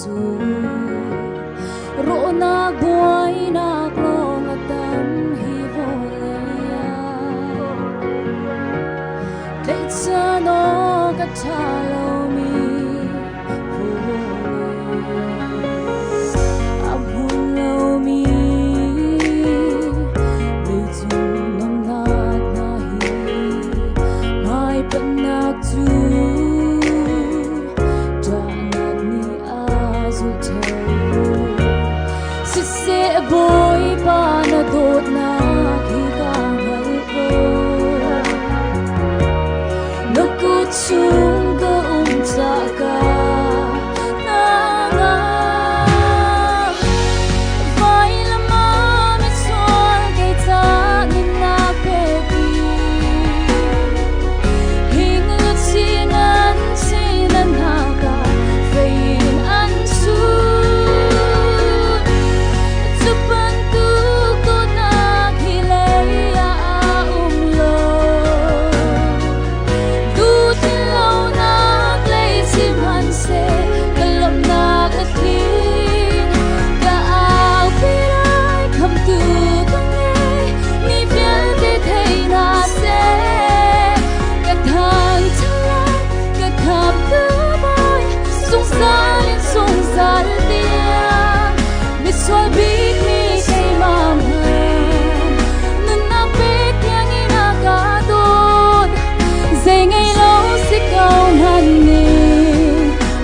zu ro na boy na klong atam hi voleya keitsa no katalo mi boy pa na dot na kikang halko nakut sung ka umsa ka na nga vai lama mi sol kay ta nin na peki hinglut sinan haka fayin an su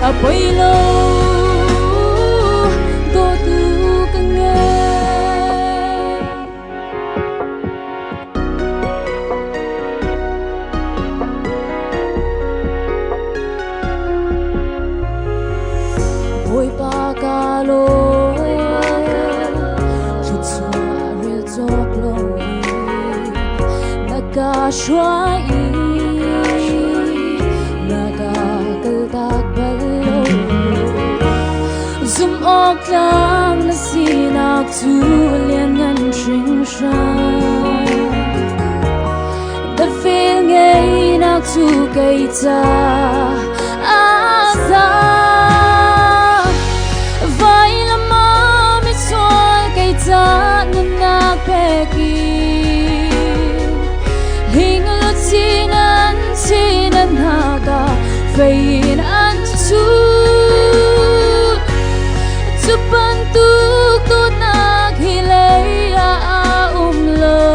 Apoi lo do tu kangai boy pa ka lo chut sua real talk lo naga shwai zum ok lang na sinak tu lian ngan ching shan da feel ngay nak tu kai ta asa vai lama mi sol kai ta nak peki hinglut sinan haga fayin an tu Bantuk tu nak hilaya umlo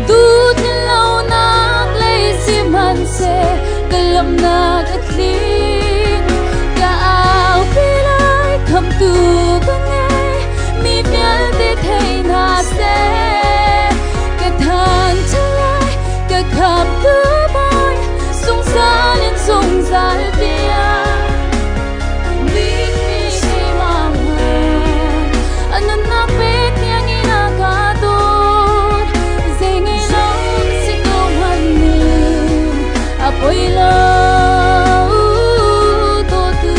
Dut lau nak lay siman se Kalam nak atlin Kaaw pilay kam tu kangay Mi pial de thay na se Kathan chalay kakap tu boy Sung salin sung sal pia Apoi lo do tu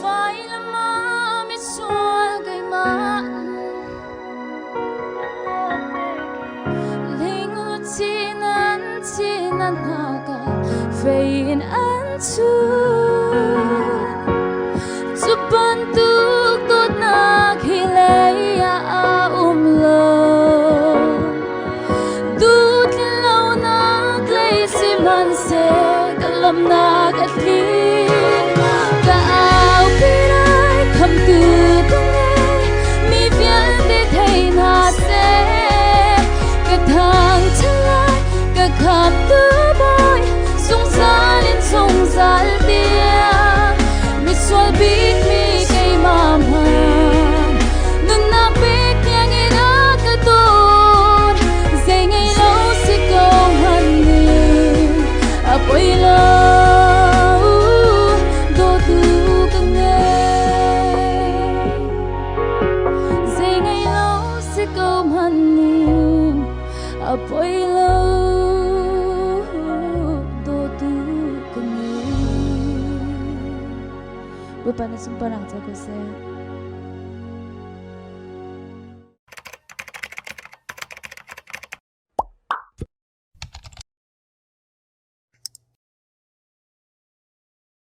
vai lama mi sol kay ma lingut sinan haka fayin an tu bantuk tot nak hilaya umlo dut lau nak lay siman se kalam nak atlin kaaw piray kam tu kangay mi pial de thay na se kathang chalay kakap tu boy sung sal tia mi swal big mi kay mama nun na pek yang ina katon zay ngay lo si ko hanin apoi lo do tu kangay zay ngay lo si ko hanin apoi lo do tu kangay 우빠는 숨바랑 저곳에